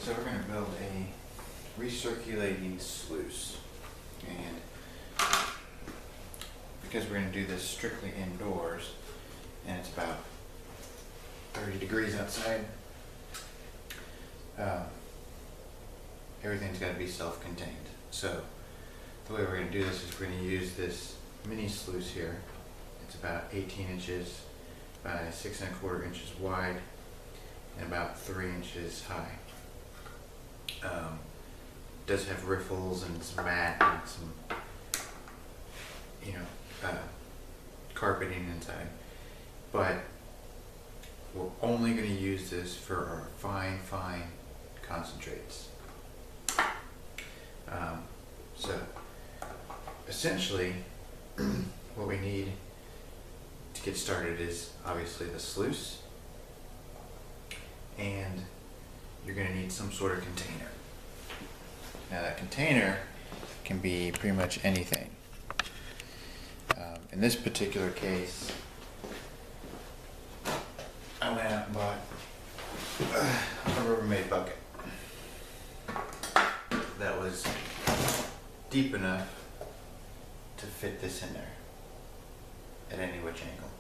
So we're going to build a recirculating sluice, and because we're going to do this strictly indoors and it's about 30 degrees outside, everything's got to be self-contained. So the way we're going to do this is we're going to use this mini sluice here. It's about 18 inches by 6 1/4 inches wide and about 3 inches high. Does have riffles and some mat and some, carpeting inside, but we're only going to use this for our fine concentrates. So essentially what we need to get started is obviously the sluice, and you're going to need some sort of container. Now that container can be pretty much anything. In this particular case, I went out and bought a Rubbermaid bucket that was deep enough to fit this in there at any which angle.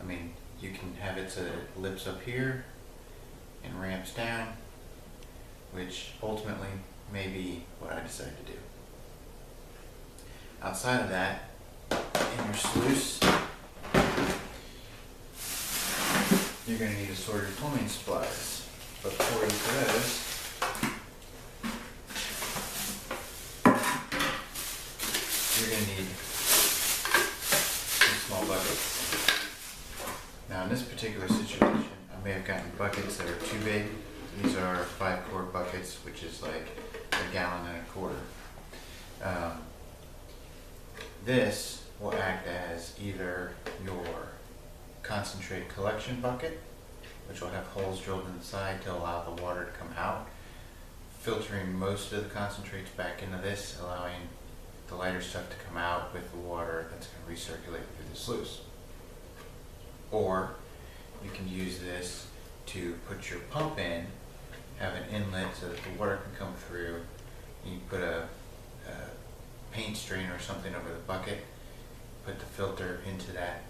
I mean, you can have it so that it lifts up here and ramps down, which ultimately may be what I decide to do. Outside of that, in your sluice, you're going to need assorted plumbing supplies. But before you do those, you're going to need some small buckets. Now in this particular situation, I may have gotten buckets that are too big. These are 5-quart buckets, which is like 1.25 gallons. This will act as either your concentrate collection bucket, which will have holes drilled in the side to allow the water to come out, filtering most of the concentrates back into this, allowing the lighter stuff to come out with the water that's going to recirculate through the sluice. Or you can use this to put your pump in, have an inlet so that the water can come through. You put a paint strainer or something over the bucket, put the filter into that,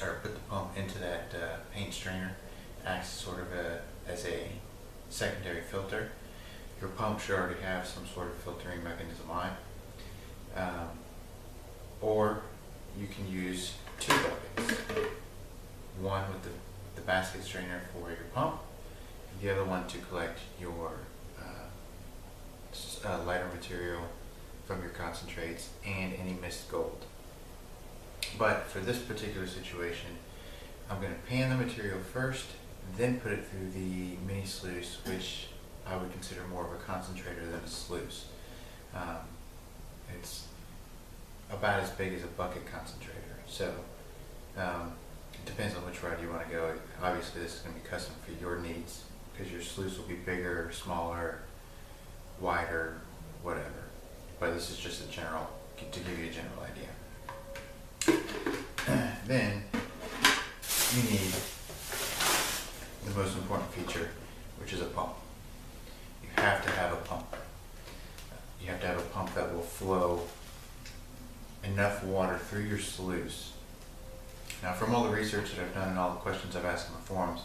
or put the pump into that paint strainer. It acts sort of as a secondary filter. Your pump should already have some sort of filtering mechanism on it. Or you can use 2 buckets. One with the basket strainer for your pump, the other one to collect your lighter material from your concentrates and any missed gold. But for this particular situation, I'm going to pan the material first, then put it through the mini sluice, which I would consider more of a concentrator than a sluice. It's about as big as a bucket concentrator. So it depends on which route you want to go. Obviously this is going to be custom for your needs, because your sluice will be bigger, smaller, wider, whatever. But this is just a general, to give you a general idea. Then you need the most important feature, which is a pump. You have to have a pump. You have to have a pump that will flow enough water through your sluice. Now, from all the research that I've done and all the questions I've asked in the forums,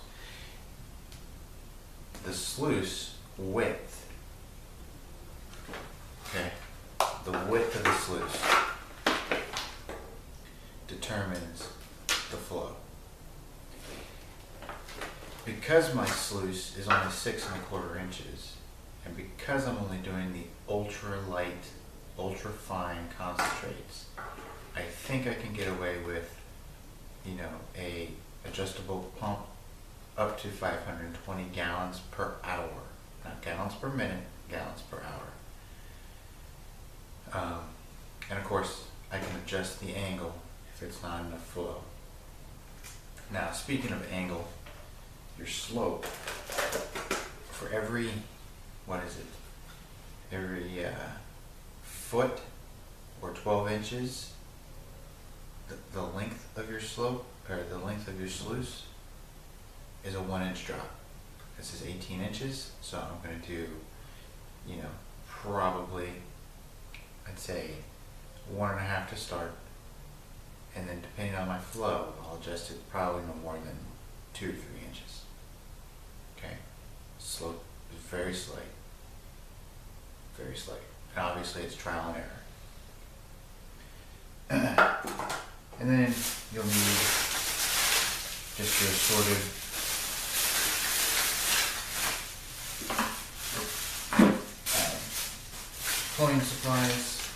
the sluice width, the width of the sluice determines the flow. Because my sluice is only 6 1/4 inches, and because I'm only doing the ultra light, ultra fine concentrates, I think I can get away with, a adjustable pump up to 520 gallons per hour. Not gallons per minute, gallons per hour. And of course, I can adjust the angle if it's not enough flow. Now, speaking of angle, your slope, for every, every foot or 12 inches, the length of your slope, or the length of your sluice, is a 1-inch drop. this is 18 inches, so I'm going to do, you know, probably, I'd say 1.5 to start, and then depending on my flow, I'll adjust it probably no more than 2 to 3 inches. Okay, slope is very slight, very slight. And obviously it's trial and error. And then you'll need just your assorted plumbing supplies,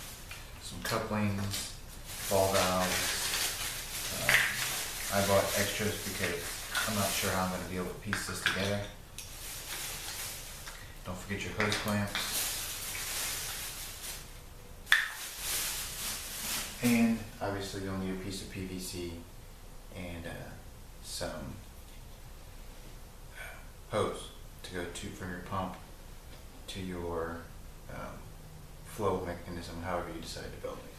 some couplings, ball valves. I bought extras because I'm not sure how I'm going to be able to piece this together. Don't forget your hose clamps. And obviously you'll need a piece of PVC and some hose to go to from your pump to your flow mechanism, however you decide to build it.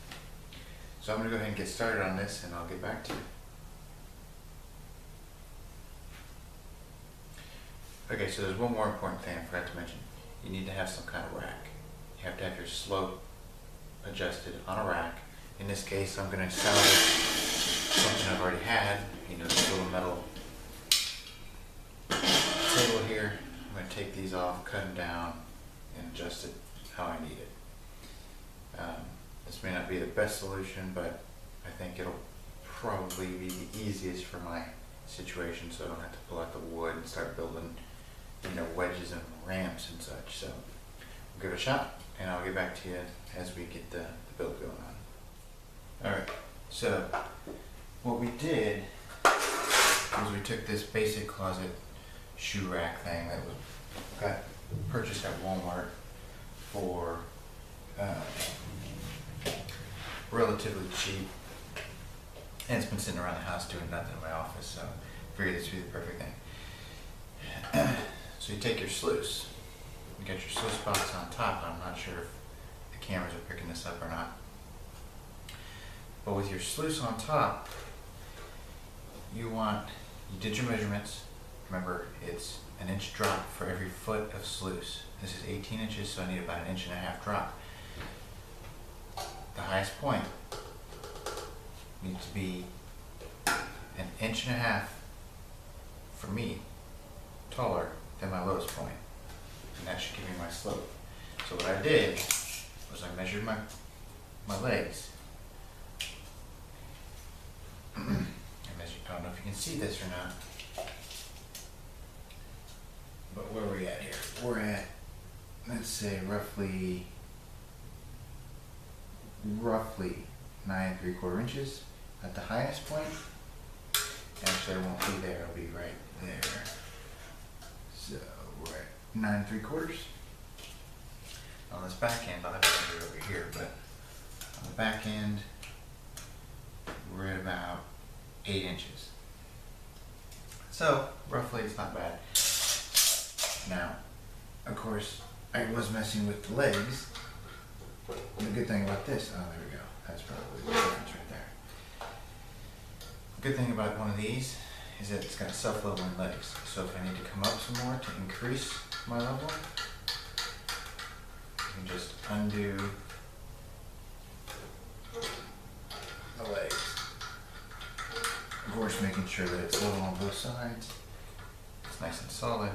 So I'm going to go ahead and get started on this, and I'll get back to you. Okay, so there's one more important thing I forgot to mention. You need to have some kind of rack. You have to have your slope adjusted on a rack. In this case, I'm going to salvage something I've already had, you know, this little metal table here. I'm going to take these off, cut them down, and adjust it how I need it. This may not be the best solution, but I think it'll probably be the easiest for my situation, so I don't have to pull out the wood and start building, you know, wedges and ramps and such. So we'll give it a shot, and I'll get back to you as we get the build going on. Alright, so what we did was we took this basic closet shoe rack thing that got purchased at Walmart for relatively cheap, and it's been sitting around the house doing nothing in my office, so I figured this would be the perfect thing. So you take your sluice, you got your sluice box on top. I'm not sure if the cameras are picking this up or not, but with your sluice on top, you did your measurements. Remember, it's an inch drop for every foot of sluice. This is 18 inches, so I need about 1.5 inches drop. The highest point needs to be 1.5 inches for me taller than my lowest point, and that should give me my slope. So what I did was I measured my legs. I don't know if you can see this or not, but where are we at here? We're at, let's say, roughly 9 3/4 inches at the highest point. Actually, I won't be there, I'll be right there. So we're at 9 3/4. On this back end, I'll have to do it over here, but on the back end, we're at about 8 inches. So roughly, it's not bad. Now, of course, I was messing with the legs. The good thing about this, oh, there we go. That's probably the difference right there. The good thing about one of these is that it's got self-leveling legs. So if I need to come up some more to increase my level, I can just undo the legs. Of course, making sure that it's level on both sides. It's nice and solid.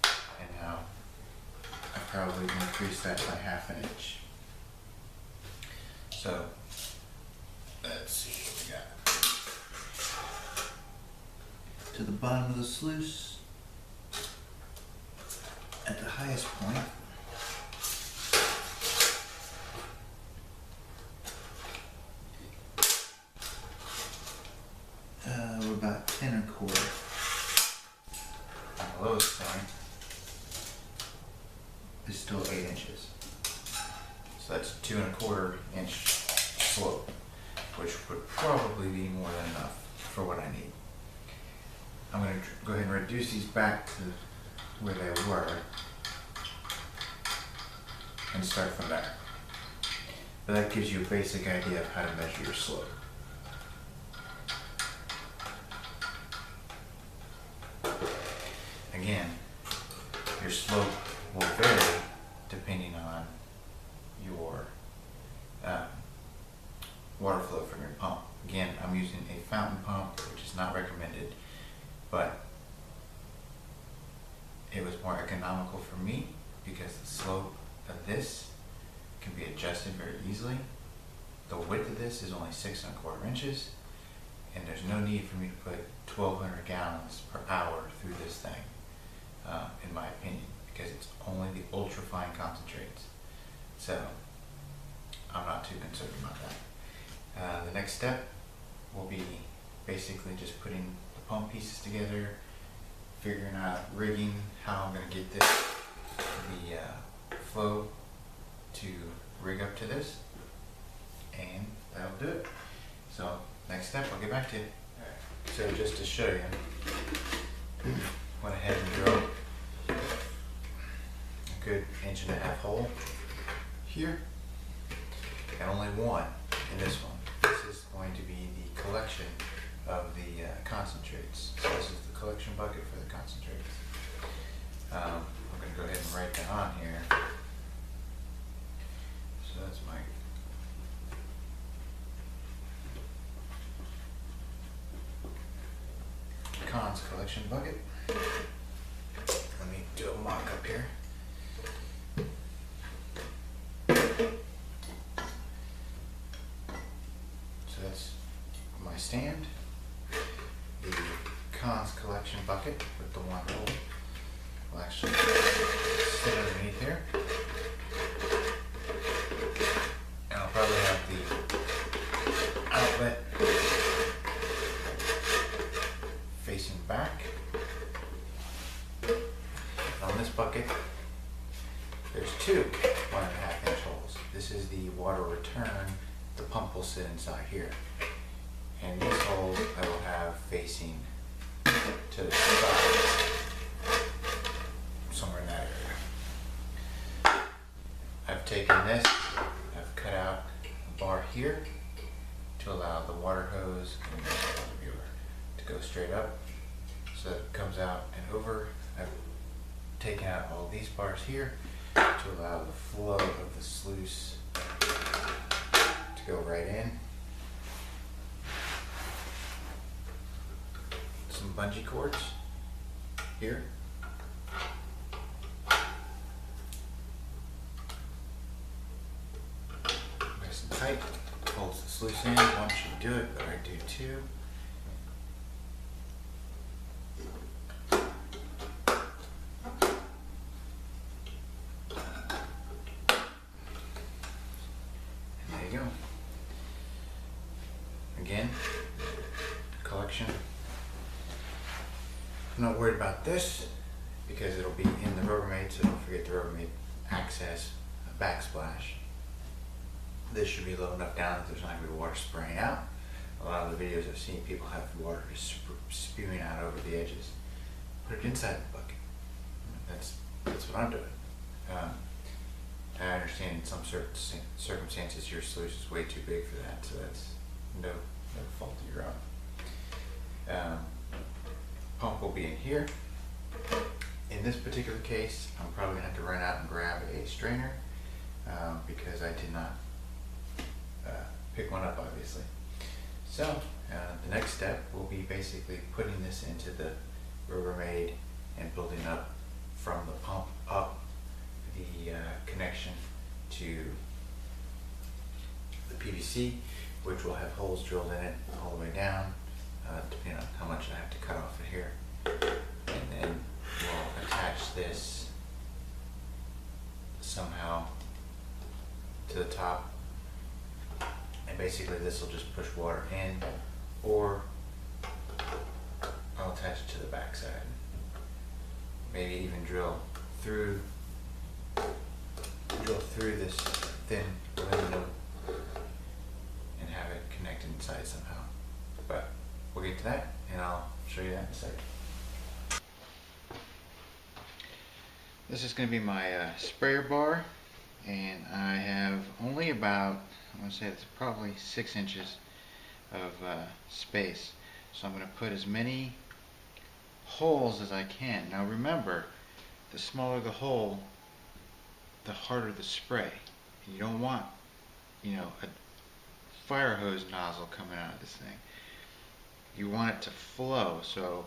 And now I've probably increased that by 1/2 inch. So let's see what we got. To the bottom of the sluice, at the highest point, we're about 10 1/4. And the lowest point is still 8 inches. So that's 2 1/4 inch slope, which would probably be more than enough for what I need. I'm going to go ahead and reduce these back to where they were and start from there. But that gives you a basic idea of how to measure your slope. Again, your slope will vary depending on your water flow from your pump. Again, I'm using a fountain pump, which is not recommended, but it was more economical for me because the slope of this can be adjusted very easily. The width of this is only 6 1/4 inches, and there's no need for me to put 1,200 gallons per hour through this thing, in my opinion, because it's only the ultra-fine concentrates. So I'm not too concerned about that. The next step will be basically just putting the pump pieces together, figuring out rigging, how I'm going to get this, the flow to rig up to this, and that'll do it. So next step, I'll get back to you. So just to show you, went ahead and drilled a good 1.5-inch hole here, and only one in this one. This is going to be the collection of the concentrates. So this is the collection bucket for the concentrates. I'm going to go ahead and write that on here. So that's my cons collection bucket. Let me do a mock-up here. So that's my stand. The cons collection bucket with the one hole will actually sit underneath here. And I'll probably have the outlet facing back. On this bucket, there's two 1.5-inch holes. This is the water return. The pump will sit inside here. And these holes I will have facing to the side, somewhere in that area. I've taken this, I've cut out a bar here to allow the water hose to go straight up, so that it comes out and over. I've taken out all these bars here to allow the flow of the sluice to go right in. Some bungee cords here. Nice and tight. Holds the sluice in. One should do it, but I do too. And there you go. Again, collection. I'm not worried about this because it'll be in the Rubbermaid, so don't forget the Rubbermaid access backsplash. This should be low enough down that there's not going to be water spraying out. A lot of the videos I've seen, people have water just spewing out over the edges. Put it inside the bucket. That's what I'm doing. I understand in some circumstances your sluice is way too big for that, so that's no fault of your own. Pump will be in here. In this particular case, I'm probably going to have to run out and grab a strainer because I did not pick one up, obviously. So the next step will be basically putting this into the Rubbermaid and building up from the pump up the connection to the PVC, which will have holes drilled in it all the way down, depending on how much I have to cut off of here. And then we'll attach this somehow to the top, and basically this will just push water in, or I'll attach it to the back side. Maybe even drill through this thin aluminum and have it connected inside somehow. But we'll get to that, and I'll show you that in a second. This is going to be my sprayer bar, and I have only about, I'm going to say it's probably 6 inches of space. So I'm going to put as many holes as I can. Now remember, the smaller the hole, the harder the spray. And you don't want, you know, a fire hose nozzle coming out of this thing. You want it to flow, so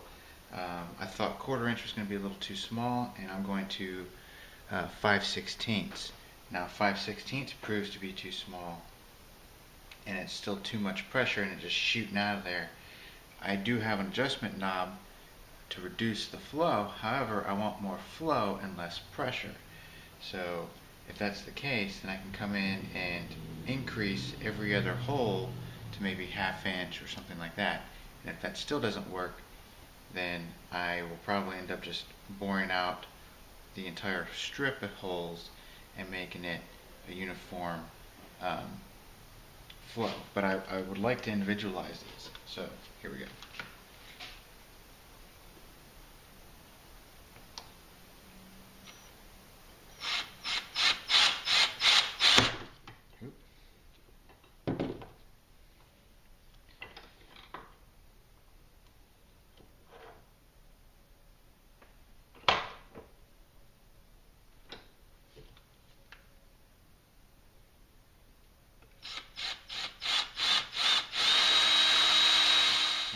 I thought 1/4 inch was going to be a little too small, and I'm going to 5/16. Now 5/16 proves to be too small, and it's still too much pressure and it's just shooting out of there. I do have an adjustment knob to reduce the flow, however I want more flow and less pressure. So if that's the case, then I can come in and increase every other hole to maybe 1/2 inch or something like that. And if that still doesn't work, then I will probably end up just boring out the entire strip of holes and making it a uniform flow. But I would like to individualize these. So here we go.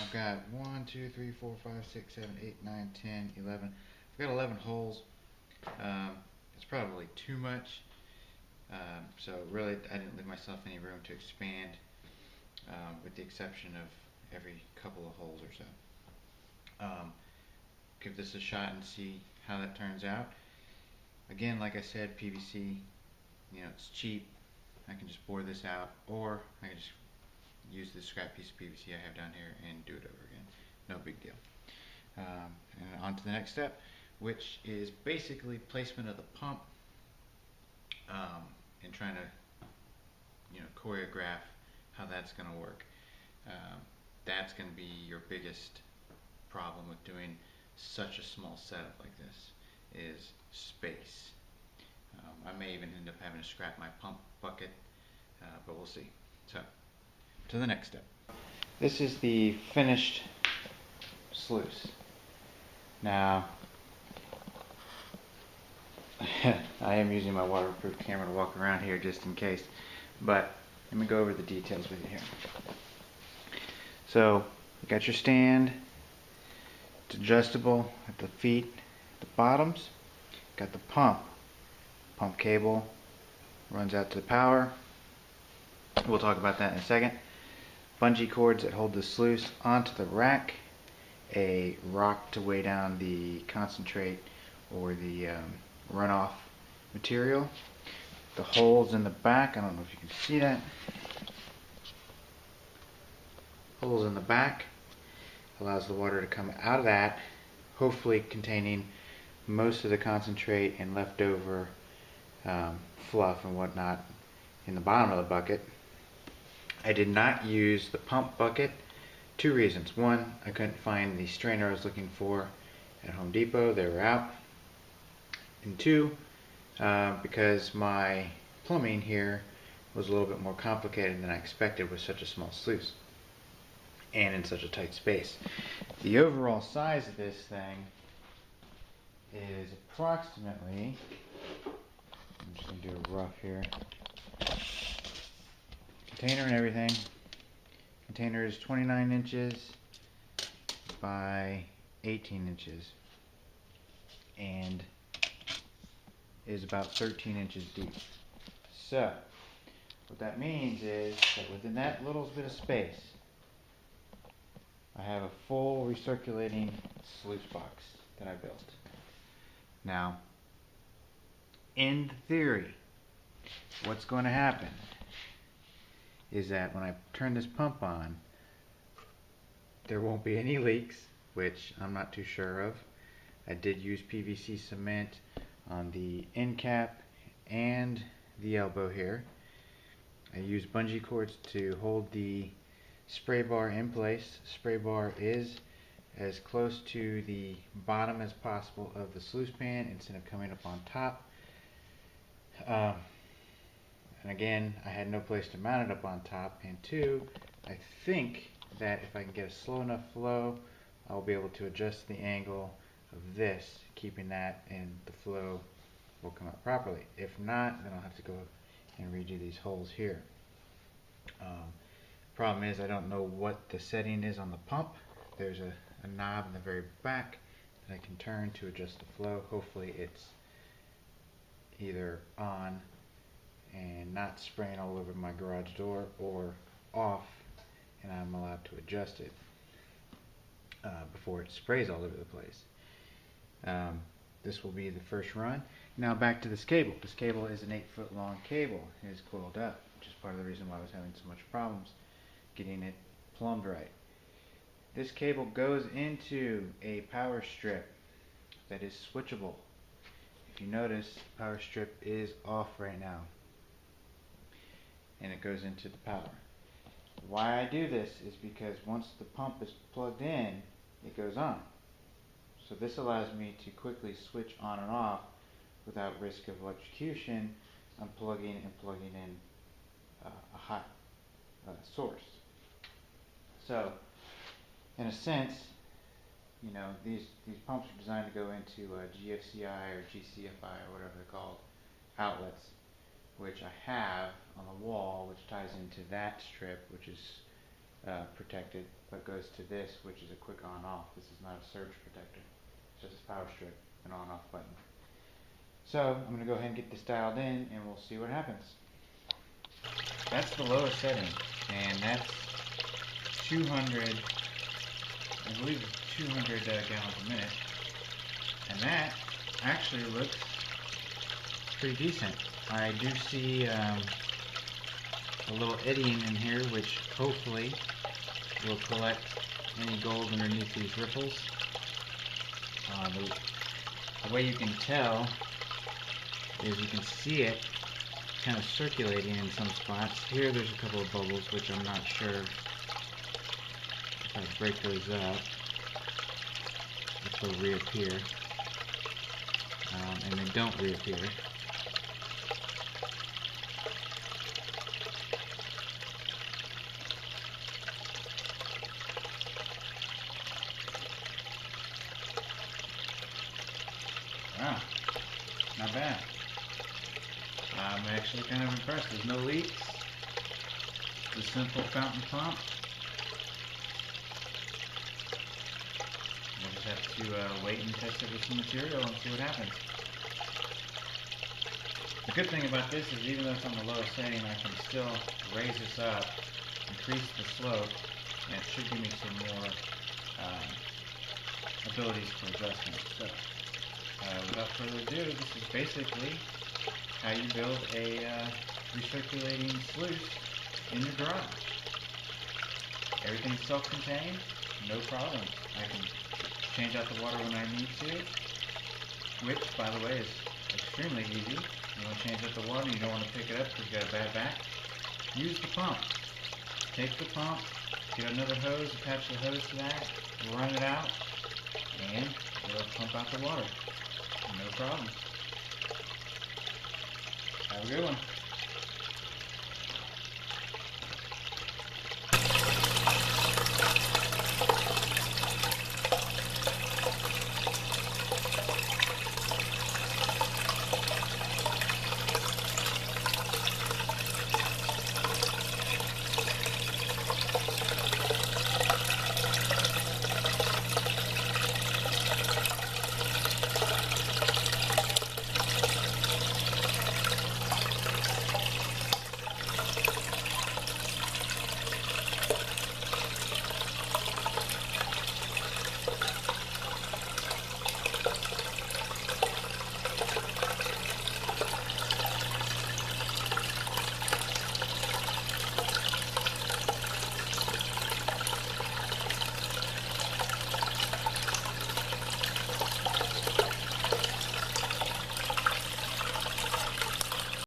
I've got 1, 2, 3, 4, 5, 6, 7, 8, 9, 10, 11. I've got 11 holes. It's probably too much. So really, I didn't leave myself any room to expand, with the exception of every couple of holes or so. Give this a shot and see how that turns out. Again, like I said, PVC, you know, it's cheap. I can just bore this out, or I can just use this scrap piece of PVC I have down here and do it over again. No big deal. And on to the next step, which is basically placement of the pump, and trying to, you know, choreograph how that's going to work. That's going to be your biggest problem with doing such a small setup like this, is space. I may even end up having to scrap my pump bucket, but we'll see. So, to the next step. This is the finished sluice. Now, I am using my waterproof camera to walk around here just in case, but let me go over the details with you here. So, you got your stand. It's adjustable at the feet, the bottoms. Got the pump. Pump cable runs out to the power. We'll talk about that in a second. Bungee cords that hold the sluice onto the rack. A rock to weigh down the concentrate or the runoff material. The holes in the back, I don't know if you can see that. Holes in the back allows the water to come out of that, hopefully containing most of the concentrate and leftover fluff and whatnot in the bottom of the bucket. I did not use the pump bucket. 2 reasons. 1, I couldn't find the strainer I was looking for at Home Depot. They were out. And 2, because my plumbing here was a little bit more complicated than I expected with such a small sluice and in such a tight space. The overall size of this thing is approximately, I'm just going to do a rough here, container and everything. Container is 29 inches by 18 inches and is about 13 inches deep. So what that means is that within that little bit of space I have a full recirculating sluice box that I built. Now, in theory, what's going to happen is that when I turn this pump on, there won't be any leaks, which I'm not too sure of. I did use PVC cement on the end cap and the elbow here. I used bungee cords to hold the spray bar in place. Spray bar is as close to the bottom as possible of the sluice pan instead of coming up on top. And again, I had no place to mount it up on top. And 2, I think that if I can get a slow enough flow, I'll be able to adjust the angle of this, keeping that, and the flow will come out properly. If not, then I'll have to go and redo these holes here. Problem is I don't know what the setting is on the pump. There's a knob in the very back that I can turn to adjust the flow. Hopefully it's either on and not spraying all over my garage door, or off and I'm allowed to adjust it before it sprays all over the place. This will be the first run. Now back to this cable. This cable is an 8-foot long cable. It is coiled up, which is part of the reason why I was having so much problems getting it plumbed right. This cable goes into a power strip that is switchable. If you notice, the power strip is off right now, and it goes into the power. Why I do this is because once the pump is plugged in, it goes on. So this allows me to quickly switch on and off without risk of electrocution, unplugging and plugging in a hot source. So, in a sense, you know, these pumps are designed to go into GFCI or GCFI or whatever they're called outlets, which I have on the wall, which ties into that strip, which is protected, but goes to this, which is a quick on-off. This is not a surge protector. It's just a power strip, an on-off button. So I'm going to go ahead and get this dialed in, and we'll see what happens. That's the lowest setting, and that's 200, I believe it's 200 gallons a minute, and that actually looks pretty decent. I do see a little eddying in here, which hopefully will collect any gold underneath these ripples. The way you can tell is you can see it kind of circulating in some spots. Here there's a couple of bubbles, which I'm not sure if I break those up if they'll reappear, and they don't reappear. Wow, not bad. I'm actually kind of impressed. There's no leaks. It's a simple fountain pump. We'll just have to wait and test it with some material and see what happens. The good thing about this is even though it's on the lowest setting, I can still raise this up, increase the slope, and it should give me some more abilities for adjustment. So, without further ado, this is basically how you build a recirculating sluice in your garage. Everything's self-contained, no problem. I can change out the water when I need to, which, by the way, is extremely easy. You want to change out the water, you don't want to pick it up because you got a bad back. Use the pump. Take the pump, get another hose, attach the hose to that, run it out, and it'll pump out the water. No problem. Have a good one.